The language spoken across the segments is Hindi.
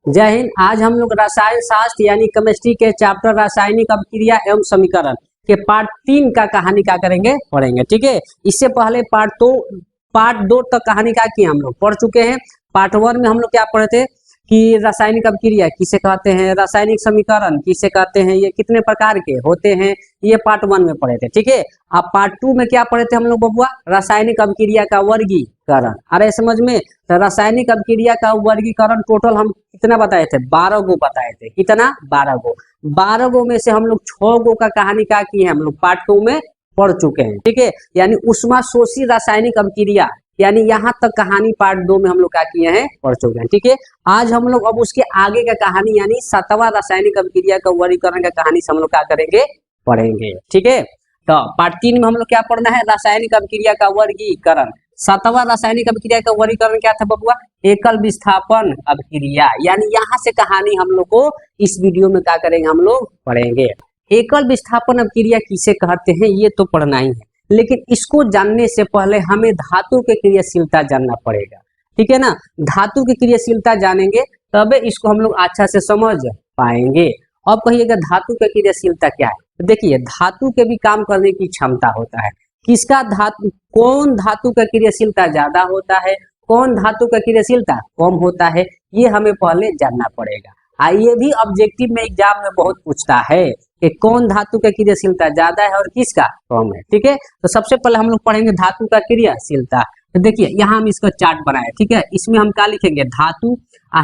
जय हिंद। आज हम लोग रसायन शास्त्र यानी केमिस्ट्री के चैप्टर रासायनिक अभिक्रिया एवं समीकरण के पार्ट 3 का कहानी क्या करेंगे, पढ़ेंगे। ठीक है, इससे पहले पार्ट दो तक कहानी क्या की हम लोग पढ़ चुके हैं। पार्ट 1 में हम लोग क्या पढ़े थे कि रासायनिक अभिक्रिया किसे कहते हैं, रासायनिक समीकरण किसे कहते हैं, ये कितने प्रकार के होते हैं, ये पार्ट 1 में पढ़े थे। ठीक है, अब पार्ट 2 में क्या पढ़े थे हम लोग बबुआ, रासायनिक अभिक्रिया का वर्गीकरण। अरे समझ में, तो रासायनिक अभिक्रिया का वर्गीकरण टोटल हम कितना बताए थे, 12 गो बताए थे। कितना, 12 गो। 12 गो में से हम लोग 6 गो का कहानी क्या की है हम लोग पार्ट 2 में पढ़ चुके हैं। ठीक है, यानी उष्माशोषी रासायनिक अभिक्रिया, यानी यहाँ तक कहानी पार्ट 2 में हम लोग क्या किए हैं, पढ़ चुके हैं। ठीक है, आज हम लोग अब उसके आगे का कहानी यानी 7वां रासायनिक अभिक्रिया का वर्गीकरण का कहानी से हम लोग क्या करेंगे, पढ़ेंगे। ठीक है, तो पार्ट 3 में हम लोग क्या पढ़ना है, रासायनिक अभिक्रिया का वर्गीकरण। 7वां रासायनिक अभिक्रिया का वर्गीकरण क्या था बबुआ, एकल विस्थापन अभिक्रिया। यानी यहाँ से कहानी हम लोग को इस वीडियो में क्या करेंगे, हम लोग पढ़ेंगे। एकल विस्थापन अभिक्रिया किसे कहते हैं ये तो पढ़ना ही है, लेकिन इसको जानने से पहले हमें धातु की क्रियाशीलता जानना पड़ेगा। ठीक है ना, धातु की क्रियाशीलता जानेंगे तबे इसको हम लोग अच्छा से समझ पाएंगे। अब कहिएगा धातु की क्रियाशीलता क्या है, तो देखिए धातु के भी काम करने की क्षमता होता है। किसका धातु, कौन धातु का क्रियाशीलता ज्यादा होता है, कौन धातु का क्रियाशीलता कम होता है, ये हमें पहले जानना पड़ेगा। ये भी ऑब्जेक्टिव में एग्जाम में बहुत पूछता है कि कौन धातु का क्रियाशीलता ज्यादा है और किसका कम है। ठीक है, तो सबसे पहले हम लोग पढ़ेंगे धातु का क्रियाशीलता। तो देखिए यहाँ हम इसका चार्ट बनाए। ठीक है, इसमें हम क्या लिखेंगे, धातु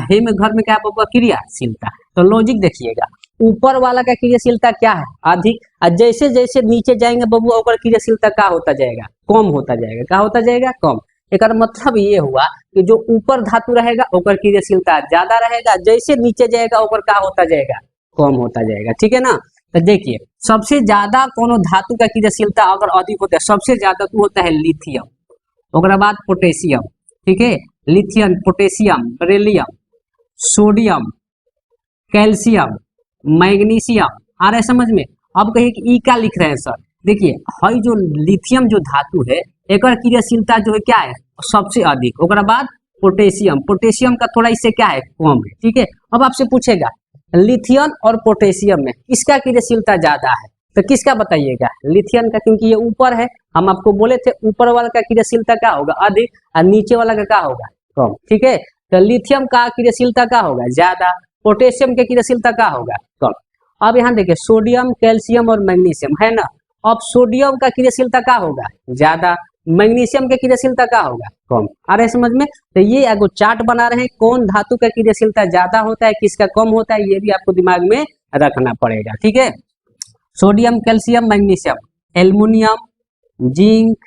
हे में घर में क्या होगा, क्रियाशीलता। तो लॉजिक देखिएगा, ऊपर वाला का क्रियाशीलता क्या है, अधिक, और जैसे जैसे नीचे जाएंगे बबुआ ओकर क्रियाशीलता क्या होता जाएगा, कम होता जाएगा। क्या होता जाएगा, कम। एक मतलब ये हुआ कि जो ऊपर धातु रहेगा ओकर क्रियाशीलता ज्यादा रहेगा, जैसे नीचे जाएगा ओकर क्या होता जाएगा, कम होता जाएगा। ठीक है ना, तो देखिए सबसे ज्यादा कोनो धातु का क्रियाशीलता अगर अधिक होता है, सबसे ज्यादा तो होता है लिथियम, ओकरा बाद पोटेशियम। ठीक है, lithium, potassium, beryllium, sodium, calcium, magnesium. आ रहा है समझ में। अब कहिए कि ई क्या लिख रहे हैं सर, देखिए हई जो लिथियम जो धातु है एक क्रियाशीलता जो है क्या है, सबसे अधिक। ओकरा बाद पोटेशियम, पोटेशियम का थोड़ा इससे क्या है, कम है। ठीक है, अब आपसे पूछेगा लिथियम और पोटेशियम में किसका क्रियाशीलता ज्यादा है, तो किसका बताइएगा, लिथियम का, क्योंकि ये ऊपर है। हम आपको बोले थे ऊपर वाला का क्रियाशीलता क्या होगा, अधिक, और नीचे वाला का क्या होगा, कम। ठीक है, तो लिथियम का क्रियाशीलता क्या होगा, ज्यादा, पोटेशियम के क्रियाशीलता क्या होगा, कम। अब यहाँ देखिए सोडियम, कैल्शियम और मैग्नीशियम है ना। अब सोडियम का क्रियाशीलता क्या होगा, ज्यादा, मैग्नीशियम के क्रियाशीलता क्या होगा, कम। आ रहे समझ में। तो ये एगो चार्ट बना रहे हैं, कौन धातु का क्रियाशीलता ज्यादा होता है, किसका कम होता है, ये भी आपको दिमाग में रखना पड़ेगा। ठीक है, sodium, calcium, magnesium, aluminium, zinc,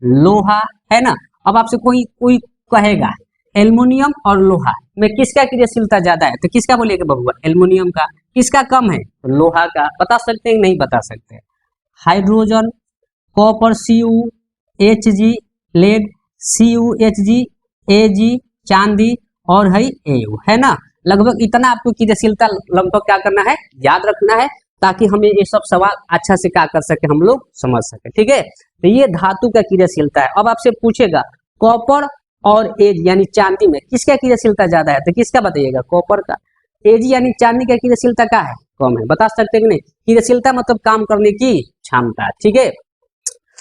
लोहा है ना। अब आपसे कोई कोई कहेगा एल्युमिनियम और लोहा में किसका क्रियाशीलता ज्यादा है, तो किसका बोलिएगा बबुआ, एल्युमिनियम का। किसका कम है, तो लोहा का। बता सकते हैं, नहीं बता सकते। Hydrogen, copper, CuHg, lead, CuHg, Ag, चांदी और है Au, है ना। लगभग इतना आपको क्रियाशीलता लगभग क्या करना है, याद रखना है, ताकि हमें ये सब सवाल अच्छा से क्या कर सके, हम लोग समझ सके। ठीक है, तो ये धातु का क्रियाशीलता है। अब आपसे पूछेगा कॉपर और एज यानी चांदी में किसका क्रियाशीलता ज्यादा है, तो किसका बताइएगा, कॉपर का। एज यानी चांदी का क्रियाशीलता क्या है, कम है। बता सकते हैं कि नहीं, क्रियाशीलता मतलब काम करने की क्षमता। ठीक है,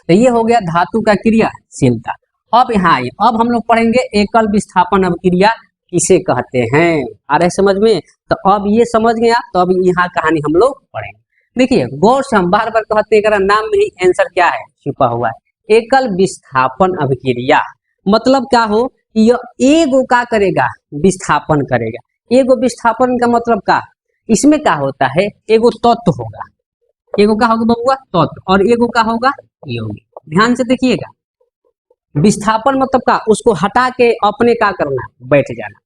तो ये हो गया धातु का क्रियाशीलता। अब यहाँ आइए, अब हम लोग पढ़ेंगे एकल विस्थापन अभिक्रिया किसे कहते हैं। आ रहे समझ में। तो अब ये समझ गया, तो अब यहाँ कहानी हम लोग पढ़ेंगे। देखिए गौर से, हम बार बार कहते हैं नाम में ही आंसर क्या है, छुपा हुआ है। एकल विस्थापन अभिक्रिया मतलब क्या हो, यह एगो का करेगा, विस्थापन करेगा। एगो विस्थापन का मतलब क्या, इसमें क्या होता है, एगो तत्व होगा, एगो का होगा बबुआ तत्व, और एगो का होगा यौगिक। ध्यान से देखिएगा, विस्थापन मतलब का, उसको हटा के अपने का करना, बैठ जाना।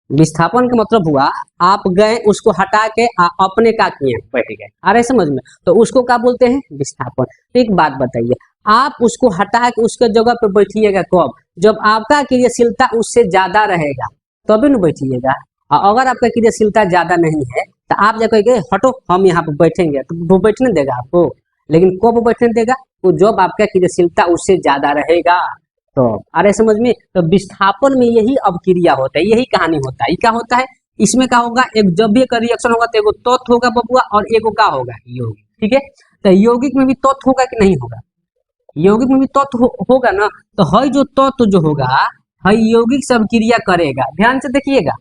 विस्थापन का मतलब हुआ आप गए, उसको हटा के अपने का किए, बैठ गए। आ रहे समझ में, तो उसको क्या बोलते हैं, विस्थापन। तो एक बात बताइए, आप उसको हटा के उसके जगह पे बैठिएगा कब, जब आपका क्रियाशीलता उससे ज्यादा रहेगा, तभी न बैठिएगा। और अगर आपका क्रियाशीलता ज्यादा नहीं है तो आप जब कहेंगे हटो हम यहाँ पे बैठेंगे, तो वो बैठने देगा आपको। लेकिन कब बैठने देगा, तो जब आपका क्रियाशीलता उससे ज्यादा रहेगा। तो अरे समझ में, तो विस्थापन में यही अभिक्रिया होता है, यही कहानी होता है। क्या होता है, इसमें क्या होगा, एक जब भी एक रिएक्शन होगा तो एगो तत्व होगा बबुआ और एगो क्या होगा, यौगिक। ठीक है, तो यौगिक में भी तत्व होगा कि नहीं होगा, यौगिक में भी तत्व होगा ना। तो हई जो तत्व जो होगा, हई यौगिक से अभिक्रिया करेगा। ध्यान से देखिएगा,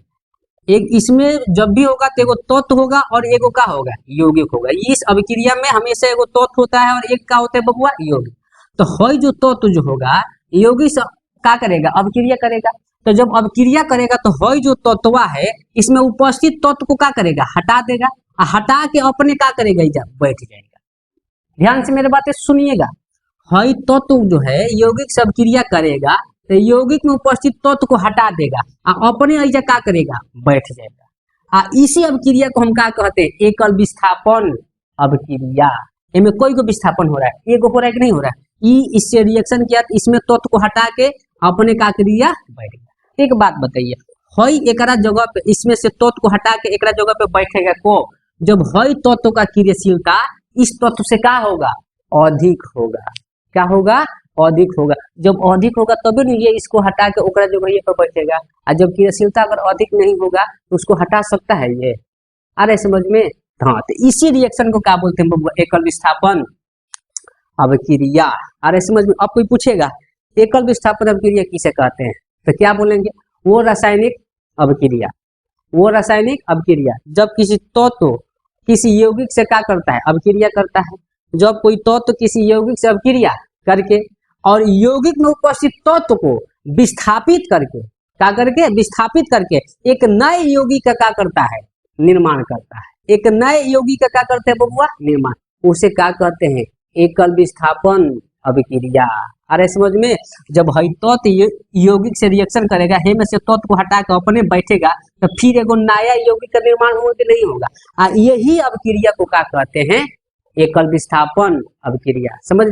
एक इसमें जब भी होगा तो एगो तत्व होगा और एगो का होगा, यौगिक होगा। इस अभिक्रिया में हमेशा एगो तत्व होता है और एक का होता है बबुआ, यौगिक। तो हई जो तत्व जो होगा, यौगिक से क्या करेगा, अभिक्रिया करेगा। तो जब अभिक्रिया करेगा तो हई जो तत्वा है, इसमें उपस्थित तत्व को क्या करेगा, हटा देगा, और हटा के अपने क्या करेगा, इधर बैठ जाएगा। ध्यान से मेरे बातें सुनिएगा, हई तत्व जो है यौगिक से अभिक्रिया करेगा तो यौगिक में उपस्थित तत्व को हटा देगा और अपने ऐसा क्या करेगा, बैठ जाएगा। इसी अभिक्रिया को हम क्या कहते हैं, एकल विस्थापन अभिक्रिया। इनमें कोई को विस्थापन हो रहा है, एक हो रहा है कि नहीं हो रहा है, इससे रिएक्शन किया तो इसमें तत्व को हटा के अपने का क्रिया बैठ गया। एक बात बताइए, हई एकरा जगह पे, इसमें से तत्व को हटा के एकरा जगह पे बैठेगा को, जब हई तत्व का क्रियाशीलता इस तत्व से क्या होगा, अधिक होगा। क्या होगा, अधिक होगा। जब अधिक होगा तभी नहीं ये इसको हटा के ओकरा जगह ये पर बैठेगा, और जब क्रियाशीलता अगर अधिक नहीं होगा तो उसको हटा सकता है ये। अरे समझ में, हाँ। तो इसी रिएक्शन को क्या बोलते हैं बबुआ, एकल विस्थापन अभिक्रिया। अरे समझ में। अब कोई पूछेगा एकल विस्थापन अभिक्रिया किसे कहते हैं, तो क्या बोलेंगे, वो रासायनिक अभिक्रिया, वो रासायनिक अभिक्रिया जब किसी तत्व किसी यौगिक से क्या करता है, अभिक्रिया करता है। जब कोई तत्व किसी यौगिक से अभिक्रिया करके और यौगिक में उपस्थित तत्व को विस्थापित करके, क्या करके, विस्थापित करके एक नए यौगिक का क्या करता है, निर्माण करता है। एक नए यौगिक का क्या करते हैं बबुआ, निर्माण। उसे क्या कहते हैं, एकल विस्थापन अभिक्रिया। अरे समझ में। जब हई तत्व यौगिक से रिएक्शन करेगा, हे में से तत्व को हटा के अपने बैठेगा, तो फिर एगो नया यौगिक का निर्माण होगा कि नहीं होगा। यही अभिक्रिया को क्या कहते हैं, एकल विस्थापन अभिक्रिया। समझ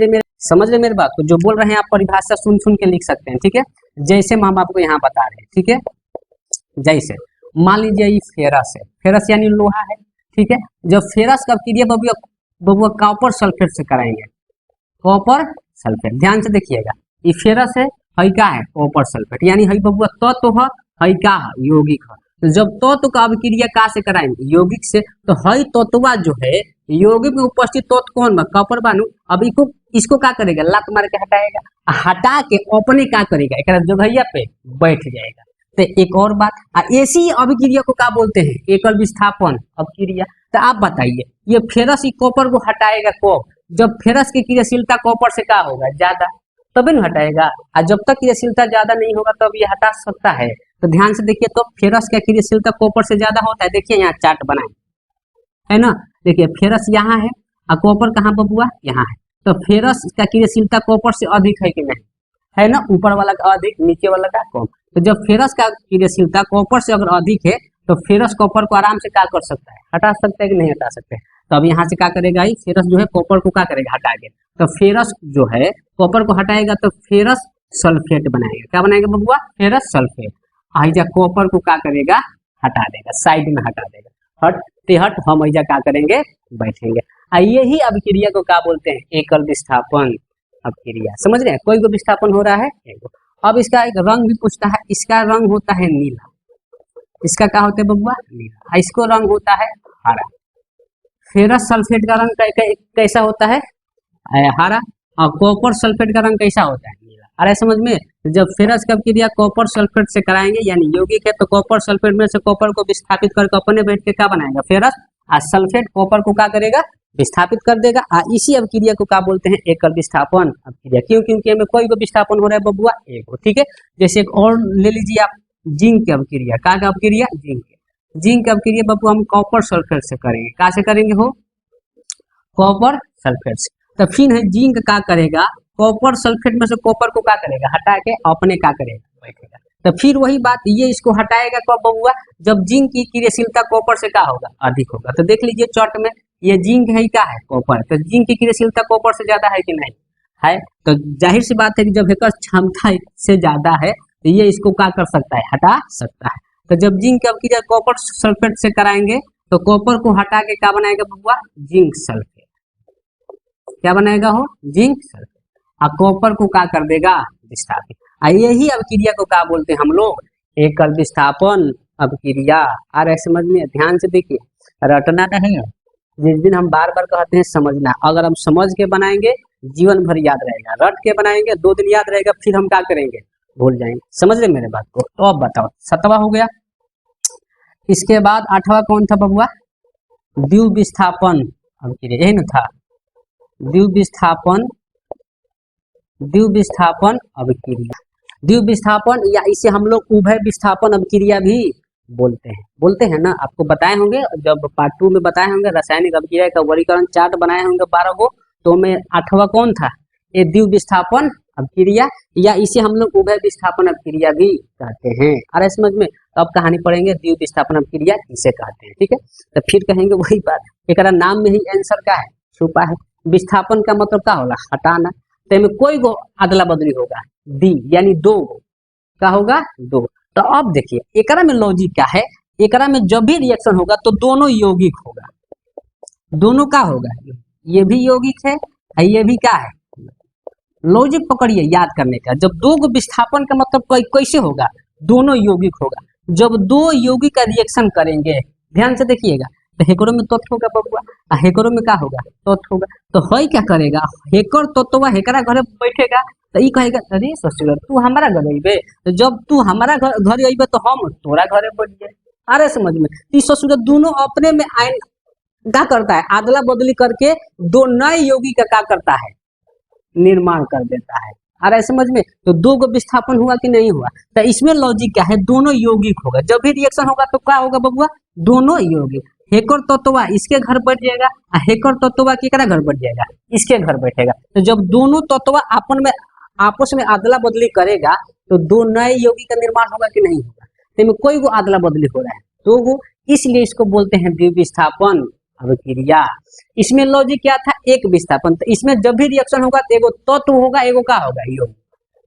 रहे मेरे बात को। जो बोल रहे हैं आप परिभाषा सुन सुन के लिख सकते हैं। ठीक है, जैसे हम आपको यहाँ बता रहे हैं। ठीक है, जैसे मान लीजिए ये फेरस है, फेरस यानी लोहा है। ठीक है, जब फेरस का अभिक्रिया बबुआ कॉपर सल्फेट से कराएंगे, कॉपर सल्फेट। ध्यान से देखिएगा, ये फेरस है, हई का है, कॉपर सल्फेट, यानी हई बबुआ तत्व है, हई का है, यौगिक है। तो जब तत्व का अभिक्रिया का से कराएंगे, यौगिक से, तो हई तत्वा जो है यौगिक में उपस्थित तत्व कौन बा, कॉपर बानू। अब इसको क्या करेगा, लात मार के हटाएगा, हटा के अपने क्या करेगा, एक जगहिया पे बैठ जाएगा। तो एक और बात, ऐसी अभिक्रिया को क्या बोलते हैं, एकल विस्थापन अभिक्रिया। तो आप बताइए, ये फेरस कॉपर को हटाएगा कब, जब फेरस की क्रियाशीलता कॉपर से क्या होगा, ज्यादा, तभी न हटाएगा। और जब तक क्रियाशीलता ज्यादा नहीं होगा तब ये हटा सकता है। तो ध्यान से देखिए, तो फेरस का क्रियाशीलता कॉपर से ज्यादा होता है। देखिए यहाँ चार्ट बनाए है ना, देखिए फेरस यहाँ है और कॉपर कहाँ बबुआ, यहाँ है। तो फेरस का क्रियाशीलता कॉपर से अधिक है कि नहीं, है ना, ऊपर वाला का अधिक, नीचे वाला का कम। तो जब फेरस का क्रियाशीलता कॉपर से अगर अधिक है तो फेरस कॉपर को आराम से क्या कर सकता है, हटा सकता है कि नहीं हटा सकते। तो अब यहाँ से क्या करेगा, फेरस जो है कॉपर को क्या करेगा, हटा के। तो फेरस जो है कॉपर को हटाएगा तो फेरस सल्फेट बनाएगा। क्या बनाएगा बबुआ, फेरस सल्फेट। आइजा कॉपर को क्या करेगा, हटा देगा, साइड में हटा देगा, हट ते हट, हम ऐजा क्या करेंगे, बैठेंगे। यही अभिक्रिया को क्या बोलते हैं, एकल विस्थापन अभिक्रिया। समझ रहे हैं, कोई को विस्थापन हो रहा है एगो। अब इसका एक रंग भी पूछता है, इसका रंग होता है नीला, इसका क्या होता है बबुआ, नीला। इसको रंग होता है हरा। फेरस सल्फेट का रंग कैसा होता है, हरा। और कॉपर सल्फेट का रंग कैसा होता है, नीला। अरे समझ में। जब फेरस का क्रिया कॉपर सल्फेट से कराएंगे, यानी यौगिक है, तो कॉपर सल्फेट में से कॉपर को विस्थापित करके अपने बैठ के क्या बनाएगा, फेरस। और सल्फेट कॉपर को क्या करेगा, विस्थापित कर देगा। इसी अभिक्रिया को क्या बोलते हैं, एकल विस्थापन अभिक्रिया। क्यों, क्योंकि हमें कोई को विस्थापन हो रहा है बबुआ, एक। ठीक है, जैसे एक और ले लीजिए आप, जिंक की अभिक्रिया। क्या का अभिक्रिया, जिंक की अभिक्रिया बबुआ हम कॉपर सल्फेट से करेंगे। कहाँ से करेंगे हो, कॉपर सल्फेट से। तो फिर है जिंक क्या करेगा, कॉपर सल्फेट में से कॉपर को क्या करेगा, हटा के अपने क्या करेगा, बैठेगा। तो फिर वही बात, ये इसको हटाएगा कब बबुआ, जब जिंक की क्रियाशीलता कॉपर से क्या होगा, अधिक होगा। तो देख लीजिए चार्ट में, ये जिंक है, क्या है, कॉपर। तो जिंक की क्रियाशीलता कॉपर से ज्यादा है कि नहीं है, तो जाहिर सी बात है कि जब एकर क्षमता से ज्यादा है तो ये इसको क्या कर सकता है, हटा सकता है। तो जब जिंक की अभिक्रिया कॉपर सल्फेट से कराएंगे तो कॉपर को हटा के क्या बनाएगा बबुआ, जिंक सल्फेट। क्या बनाएगा हो, जिंक सल्फेट। और कॉपर को क्या कर देगा, विस्थापित। यही अभिक्रिया को क्या बोलते हैं हम लोग, एकल विस्थापन अभिक्रिया। आ रहा है समझ में? ध्यान से देखिए, रटना नहीं है, जिस दिन हम बार बार कहते हैं समझना, अगर हम समझ के बनाएंगे जीवन भर याद रहेगा, रट के बनाएंगे 2 दिन याद रहेगा, फिर हम क्या करेंगे, भूल जाएंगे। समझ रहे मेरे बात को? तो अब बताओ, 7वां हो गया। इसके बाद 8वां कौन था बबुआ? द्विविस्थापन अभिक्रिया, यही ना था, द्विविस्थापन अभिक्रिया। द्विविस्थापन या इसे हम लोग उभय विस्थापन अभिक्रिया भी बोलते हैं ना। आपको बताए होंगे जब पार्ट 2 में बताए होंगे रासायनिक अभिक्रिया का वर्गीकरण चार्ट बनाए होंगे 12 को, तो में 8वां कौन था? ये द्विविस्थापन अभिक्रिया या इसे हम लोग उभय विस्थापन अभिक्रिया भी कहते हैं। अरे समझ में? तो अब कहानी पढ़ेंगे द्विविस्थापन अभिक्रिया किसे कहते हैं, ठीक है? तो फिर कहेंगे वही बात, एक नाम में ही आंसर का है छुपा है। विस्थापन का मतलब क्या होगा? हटाना। तो में कोई गो अदला बदली होगा, दी यानी 2 का होगा 2। तो अब देखिए एकरा में लॉजिक क्या है, एकरा में जब भी रिएक्शन होगा तो दोनों यौगिक होगा, दोनों का होगा, ये भी यौगिक है और ये भी क्या है। लॉजिक पकड़िए याद करने का, जब 2 को विस्थापन का मतलब कैसे होगा, दोनों यौगिक होगा। जब 2 यौगिक का रिएक्शन करेंगे, ध्यान से देखिएगा, तो हेकरो में तत्व होगा बबुआ, हेकरो में क्या होगा? तत्व होगा। तो हई क्या करेगा, हेकर तत्व हेकरा घरे बैठेगा, तो ई कहेगा अरे ससुर तू हमारा घर अइबे, तो जब तू हमारा घर अइबे तो हम तोरा घरे बैठ जाए। अरे समझ में? ई ससुर दोनों अपने में आयन क्या करता है, आदला बदली करके 2 नए यौगिक का क्या करता है, निर्माण कर देता है। अरे समझ में? तो 2 को विस्थापन हुआ कि नहीं हुआ? तो इसमें लॉजिक क्या है, दोनों यौगिक होगा। जब भी रिएक्शन होगा तो क्या होगा बबुआ? दोनों यौगिक। हेकर तत्वा इसके घर बैठ जाएगा, हेकर तत्वा केकरा घर बैठ जाएगा, इसके घर बैठेगा। तो जब दोनों तत्व आपस में अदला बदली करेगा तो 2 नए यौगिक का निर्माण होगा कि नहीं होगा? तो में कोई को अदला बदली हो रहा है, तो वो इसलिए इसको बोलते हैं द्विविस्थापन अभिक्रिया। इसमें लॉजिक क्या था, एक विस्थापन। तो इसमें जब भी रिएक्शन होगा तो एगो तत्व होगा, एगो का होगा, यौगिक।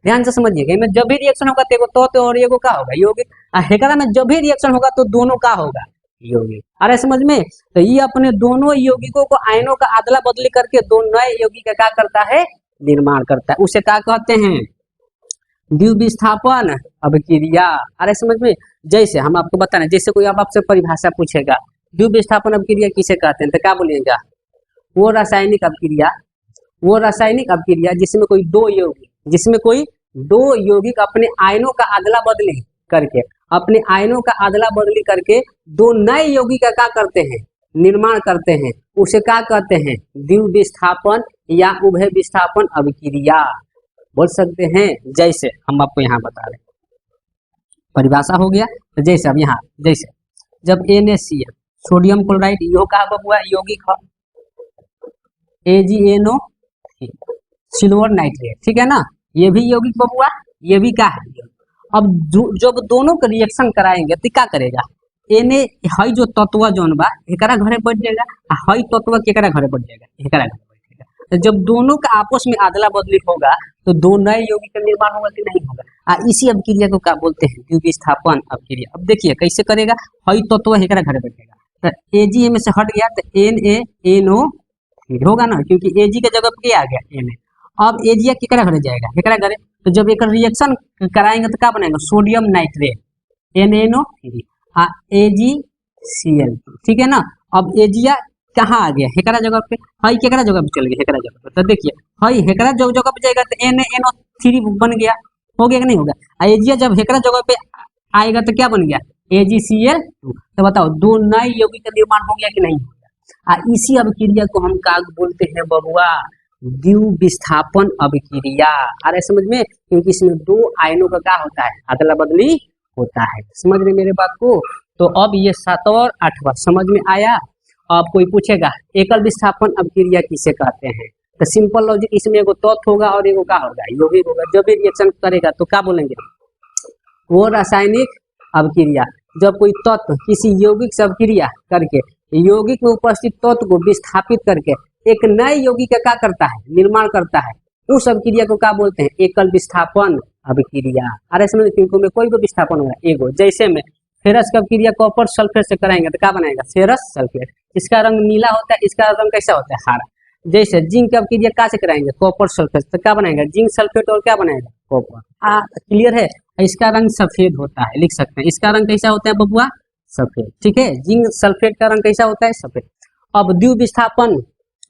ध्यान से समझिएगा, इनमें जब भी रिएक्शन होगा तो एगो तत्व और एगो का होगा, यौगिक। हेकरा में जब भी रिएक्शन होगा तो दोनों का होगा, यौगिक। अरे समझ में? तो ये अपने दोनों यौगिकों को आयनों का अदला बदली करके 2 नए यौगिक का क्या करता है, निर्माण करता है। उसे क्या कहते हैं, द्विविस्थापन अभिक्रिया। अरे समझ में? जैसे हम आपको बता रहे हैं, जैसे कोई अब आपसे परिभाषा पूछेगा द्विविस्थापन अभिक्रिया किसे कहते हैं, तो क्या बोलिएगा? वो रासायनिक अभिक्रिया जिसमें कोई 2 यौगिक अपने आयनों का अदला बदली करके 2 नए यौगिक का क्या करते हैं, निर्माण करते हैं। उसे क्या कहते हैं, द्विविस्थापन या उभय विस्थापन अभिक्रिया बोल सकते हैं। जैसे हम आपको यहाँ बता रहे, परिभाषा हो गया। तो जैसे अब यहाँ, जैसे जब NaCl सोडियम क्लोराइड यो का बबुआ यौगिक है, AgNO सिल्वर नाइट्रेट, ठीक है ना, ये भी यौगिक बबुआ, ये भी क्या है। अब जब दोनों का रिएक्शन कराएंगे तो क्या करेगा, Na हई जो तत्व जौन बा एकरा घरे बैठ जाएगा, हई तत्व केकरा घरे बैठ जाएगा, एकरा घरे बैठेगा। तो जब दोनों का आपस में अदला बदली होगा तो 2 नए यौगिक का निर्माण होगा कि नहीं होगा। इसी अभिक्रिया को क्या बोलते हैं, द्विविस्थापन अभिक्रिया। अब देखिए कैसे करेगा, हई तत्व एकरा घरे बैठेगा, तो Ag में से हट गया तो NaNO होगा ना, क्योंकि Ag के जगह पे आ गया Na। अब Ag केकरा घरे जाएगा, एकरा घरे। तो जब एक रिएक्शन कराएंगे तो क्या बनेगा, सोडियम नाइट्रेट NaNO3 AgCl, ठीक है ना। अब Ag कहाँ आ गया, हेकरा जगह पे, हई केकरा जगह पे चल गया, हेकरा जगह पे। तो देखिए हई हेकरा जगह पे जाएगा तो NaNO3 बन गया, हो गया कि नहीं होगा। Ag जब हेकरा जगह पे आएगा तो क्या बन गया, AgCl2। तो बताओ 2 नए यौगिक का निर्माण हो गया कि नहीं होगा। इसी अभिक्रिया को हम क्या बोलते हैं बबुआ, द्विविस्थापन अभिक्रिया। अरे समझ में? क्योंकि इसमें 2 आयनों का क्या होता है, अदला बदली होता है। समझ रहे मेरे बात को? तो अब ये 7वां और 8वां समझ में आया। अब कोई पूछेगा एकल विस्थापन अभिक्रिया किसे कहते हैं, तो सिंपल लॉजिक, इसमें एगो तत्व होगा और एगो का होगा, यौगिक होगा। जब भी रिएक्शन करेगा तो क्या बोलेंगे, वो रासायनिक अभिक्रिया। जब कोई तत्व किसी यौगिक से अभिक्रिया करके यौगिक में उपस्थित तत्व को विस्थापित करके एक नए यौगिक का क्या करता है, निर्माण करता है, उस अभिक्रिया को क्या बोलते हैं, एकल विस्थापन अभिक्रिया। अरे समझ, क्योंकि में कोई को विस्थापन होगा एगो। जैसे में फेरस का अभिक्रिया कॉपर सल्फेट से कराएंगे तो क्या बनेगा, फेरस सल्फेट। इसका रंग नीला होता है, इसका रंग कैसा होता है, हरा। जैसे जिंक का अभिक्रिया क्या से कराएंगे, कॉपर सल्फेट, तो क्या बनेगा, जिंक सल्फेट और क्या बनेगा, कॉपर। क्लियर है। इसका रंग सफेद होता है, लिख सकते हैं। इसका रंग कैसा होता है बबुआ? सफेद। ठीक है, जिंक सल्फेट का रंग कैसा होता है? सफेद। अब द्विविस्थापन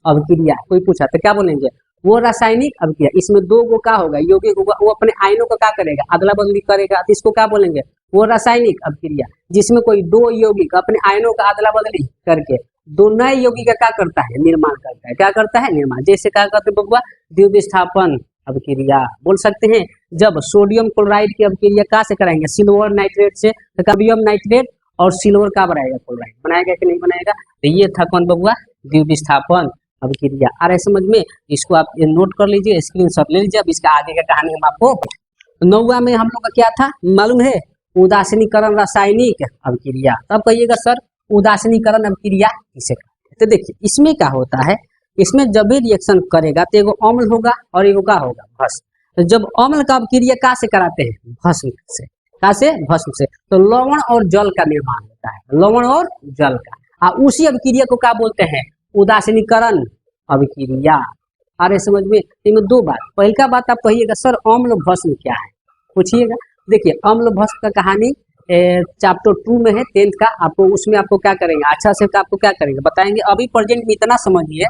अभिक्रिया कोई पूछा तो क्या बोलेंगे? वो रासायनिक अभिक्रिया, इसमें दो गो का होगा, यौगिक होगा, वो अपने आयनों का क्या करेगा? अदला बदली करेगा, तो इसको क्या बोलेंगे? वो रासायनिक अभिक्रिया। जिसमें कोई दो यौगिक अपने आयनों का अदला बदली करके दो नए यौगिक का क्या करता है? निर्माण करता है। क्या करता है? निर्माण। जैसे क्या करते हैं बबुआ? द्विविस्थापन अभिक्रिया बोल सकते हैं। जब सोडियम क्लोराइड की अभिक्रिया कहाँ से कराएंगे? सिल्वर नाइट्रेट से, तो कार्बियम नाइट्रेट और सिल्वर का बनाएगा? क्लोराइड बनाएगा कि नहीं बनाएगा? तो ये था कौन बबुआ? द्विविस्थापन अभिक्रिया। आ रहा है समझ में? इसको आप नोट कर लीजिए, स्क्रीनशॉट ले लीजिए। अब इसका आगे का कहानी हम आपको 9वां में हम लोग का क्या था मालूम है? उदासीनीकरण रासायनिक अभिक्रिया। तब कहिएगा सर उदासीनीकरण अभिक्रिया किसे कहते हैं? तो देखिए इसमें क्या होता है, इसमें जब भी रिएक्शन करेगा तो एगो अम्ल होगा और एगो क्या होगा? भस्म। तो जब अम्ल का अभिक्रिया कहाँ से कराते हैं? भस्म से। कहाँ से? भस्म से। तो लवण और जल का निर्माण होता है, लवण और जल का। उसी अभिक्रिया को क्या बोलते हैं? उदासीनीकरण अभिक्रिया। आ रहे समझ में? इनमें दो बात। पहली का बात आप कहिएगा सर अम्ल भस्म क्या है, पूछिएगा। देखिए अम्ल भस्म का कहानी चैप्टर 2 में है 10th का। आपको उसमें आपको क्या करेंगे? अच्छा से आपको क्या करेंगे बताएंगे। अभी प्रेजेंट में इतना समझिए,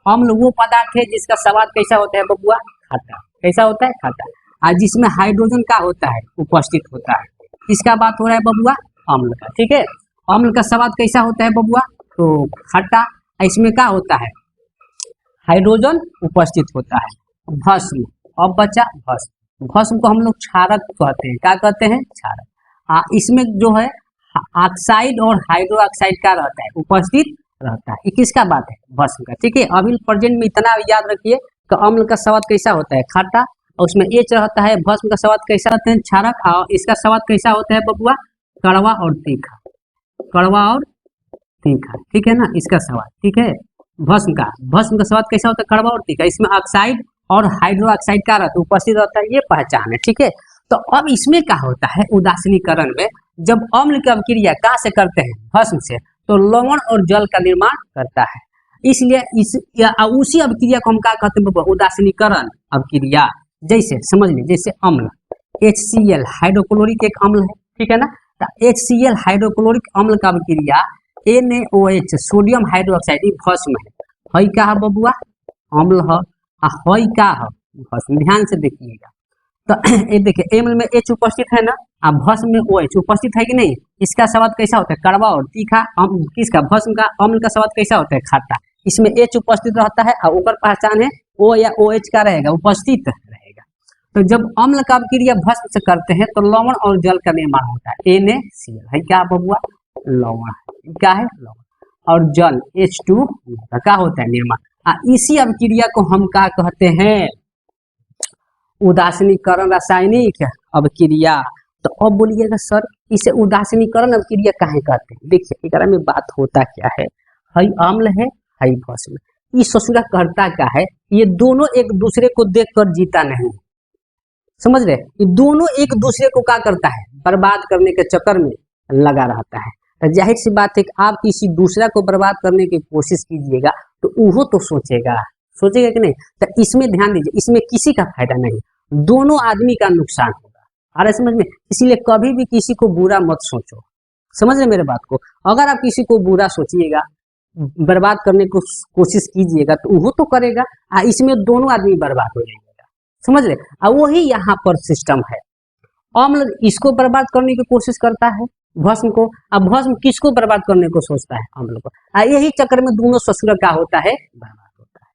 अम्ल वो पदार्थ है जिसका स्वाद कैसा होता है बबुआ? खट्टा। कैसा होता है? खट्टा। और जिसमें हाइड्रोजन का होता है? उपस्थित होता है। किसका बात हो रहा है बबुआ? अम्ल का। ठीक है, अम्ल का स्वाद कैसा होता है बबुआ? तो खट्टा। इसमें क्या होता है? हाइड्रोजन उपस्थित होता है। भस्म, अब बचा भस्म। भस्म को हम लोग क्षारक कहते हैं। क्या कहते हैं? क्षारक। इसमें जो है ऑक्साइड और हाइड्रोक्साइड का रहता है? उपस्थित रहता है। ये किसका बात है? भस्म का। ठीक है, अभी प्रेजेंट में इतना याद रखिए कि अम्ल का स्वाद कैसा होता है? खट्टा। और उसमें एच रहता है। भस्म का स्वाद कैसा रहता है? क्षारक। और इसका स्वाद कैसा होता है बबुआ? कड़वा और तीखा। कड़वा और तीखा। ठीक है ना, इसका स्वाद। ठीक है, भस्म का स्वाद कैसा होता है? कड़वा और तीखा। इसमें ऑक्साइड और हाइड्रोक्साइड का रहता है? उपस्थित रहता है। ये पहचान है। ठीक है, तो अब इसमें क्या होता है? उदासीनीकरण में जब अम्ल की अभिक्रिया कहाँ से करते हैं? भस्म से, तो लवण और जल का निर्माण करता है। इसलिए उसी अभिक्रिया को हम क्या कहते हैं? उदासीनीकरण अभिक्रिया। जैसे समझ लीजिए, जैसे अम्ल HCl हाइड्रोक्लोरिक एक अम्ल है। ठीक है ना, तो HCl हाइड्रोक्लोरिक अम्ल का अभिक्रिया NaOH सोडियम हाइड्रोक्साइड भस्म है। हई का है बबुआ? अम्ल है। हई का है? भस्म। ध्यान से देखिएगा। तो ये देखिए एम्ल में H उपस्थित है ना, भस्म में OH उपस्थित है कि नहीं? इसका स्वाद कैसा होता है? कड़वा और तीखा। किसका? भस्म का। अम्ल का स्वाद कैसा होता है? खट्टा। इसमें H उपस्थित रहता है और ऊपर पहचान है O या OH का रहेगा? उपस्थित रहेगा। तो जब अम्ल का अभिक्रिया भस्म से करते हैं तो लवण और जल का निर्माण होता है। NaCl है क्या बबुआ? लवण। क्या है? लवण। और जल H2 का क्या होता है? निर्माण। इसी अभिक्रिया को हम क्या कहते हैं? उदासीनीकरण रासायनिक अभिक्रिया। तो अब बोलिएगा सर इसे उदासीनीकरण अभिक्रिया काहे कहते हैं? देखिए एकरा में बात होता क्या है, हई अम्ल है, हई भस्म। ये ससुरा करता क्या है? ये दोनों एक दूसरे को देखकर जीता नहीं, समझ रहे? ये दोनों एक दूसरे को क्या करता है? बर्बाद करने के चक्कर में लगा रहता है। तो जाहिर सी बात है कि आप किसी दूसरा को बर्बाद करने की कोशिश कीजिएगा तो वो तो सोचेगा कि नहीं? तो इसमें ध्यान दीजिए, इसमें किसी का फायदा नहीं, दोनों आदमी का नुकसान होगा। आ रहा है समझ में? इसलिए कभी भी किसी को बुरा मत सोचो। समझ रहे मेरे बात को? अगर आप किसी को बुरा सोचिएगा, बर्बाद करने को कोशिश कीजिएगा तो वो तो करेगा, इसमें दोनों आदमी बर्बाद हो जाएगा। समझ रहे? वही यहाँ पर सिस्टम है। अम्ल इसको बर्बाद करने की कोशिश करता है, भस्म को। अब भस्म किसको बर्बाद करने को सोचता है? अम्ल को। यही चक्कर में दोनों ससुर क्या होता है? बर्बाद होता है।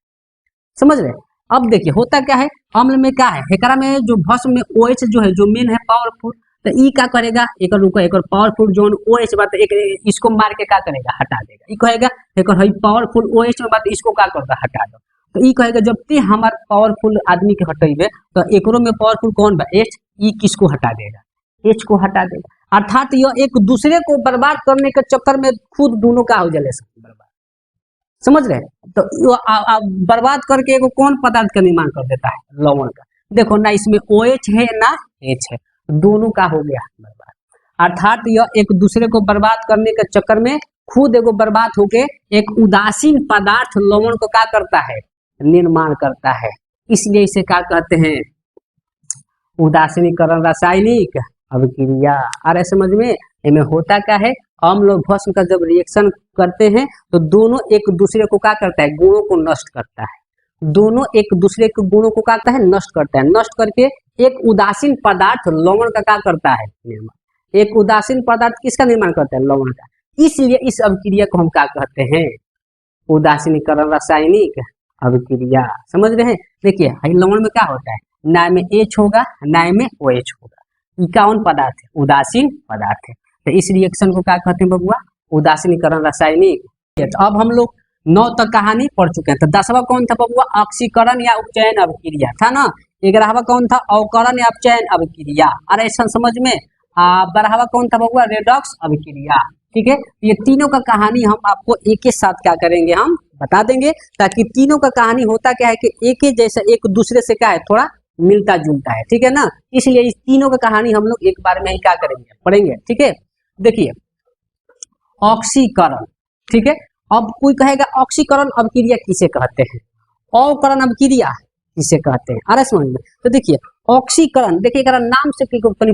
समझ रहे? अब देखिए होता क्या है, अम्ल में क्या है, हेकरा में जो भस्म में OH जो है, जो मेन है पावरफुल, तो ई क्या करेगा, एक रुको, एक पावरफुल जो OH बात एक इसको मार के क्या करेगा? हटा देगा। ई कहेगा एक हई पावरफुल OH में बात इसको क्या करता? हटा दो। तो ई कहेगा जब ते हमार पावरफुल आदमी के हटेबे तो एकरो में पावरफुल कौन बा? H। ई किसको हटा देगा? H को हटा देगा। अर्थात यह एक दूसरे को बर्बाद करने के चक्कर में खुद दोनों का हो जले बर्बाद। समझ रहे? तो बर्बाद करके एगो कौन पदार्थ का निर्माण कर देता है? लवण का। देखो ना इसमें OH है ना H है, दोनों का हो गया बर्बाद। अर्थात यह एक दूसरे को बर्बाद करने के चक्कर में खुद एगो बर्बाद होके एक उदासीन पदार्थ लवण को क्या करता है? निर्माण करता है। इसलिए इसे क्या कहते हैं? उदासीनीकरण रासायनिक अभिक्रिया। आ रहा है समझ में? इनमें होता क्या है, अम्ल और भस्म का जब रिएक्शन करते हैं तो दोनों एक दूसरे को क्या करता है, गुणों को नष्ट करता है। दोनों एक दूसरे के गुणों को क्या करता है, नष्ट करता है। नष्ट करके एक उदासीन पदार्थ लवण का क्या करता है, निर्माण। एक उदासीन पदार्थ किसका निर्माण करता है, लवण का। इसलिए इस अभिक्रिया को हम क्या कहते हैं, उदासीनीकरण रासायनिक अभिक्रिया। समझ रहे हैं? देखिए लवण में क्या होता है, ना में H होगा ना में OH होगा। ये कौन पदार्थ है, उदासीन पदार्थ है। तो इस रिएक्शन को क्या कहते हैं बबुआ, उदासीनीकरण रासायनिक। तो अब हम लोग 9 तक कहानी पढ़ चुके हैं। तो 10वां कौन था बबुआ, ऑक्सीकरण या उपचयन अभिक्रिया था ना। 11वां कौन था, अवकरण या अपचयन अभिक्रिया। अरे ऐसा समझ में। 12वां कौन था बबुआ, रेडॉक्स अभिक्रिया। ठीक है, ये तीनों का कहानी हम आपको एक के साथ क्या करेंगे, हम बता देंगे, ताकि तीनों का कहानी होता क्या है कि एक ही जैसा, एक दूसरे से क्या है, थोड़ा मिलता जुलता है। ठीक है ना, इसलिए इस तीनों का कहानी हम लोग एक बार में ही क्या करेंगे, पढ़ेंगे। ठीक है, देखिए ऑक्सीकरण। ठीक है, अब कोई कहेगा ऑक्सीकरण अभिक्रिया किसे कहते हैं, अवकरण अभिक्रिया किसे कहते हैं। अरे समझ में। तो देखिए ऑक्सीकरण, देखिए नाम से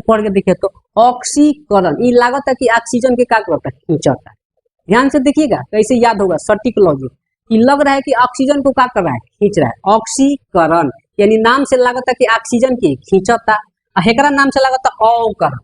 पढ़ के देखिए तो ऑक्सीकरण ये लागत है कि ऑक्सीजन के क्या करता है, खींचता है। ध्यान से देखिएगा कैसे याद होगा, सटीक लॉजिक। कि लग रहा है कि ऑक्सीजन को क्या कर रहा है, खींच रहा है। ऑक्सीकरण यानी नाम से लागत है कि ऑक्सीजन की खींचता, हेकरा नाम से लागत है अवकरण।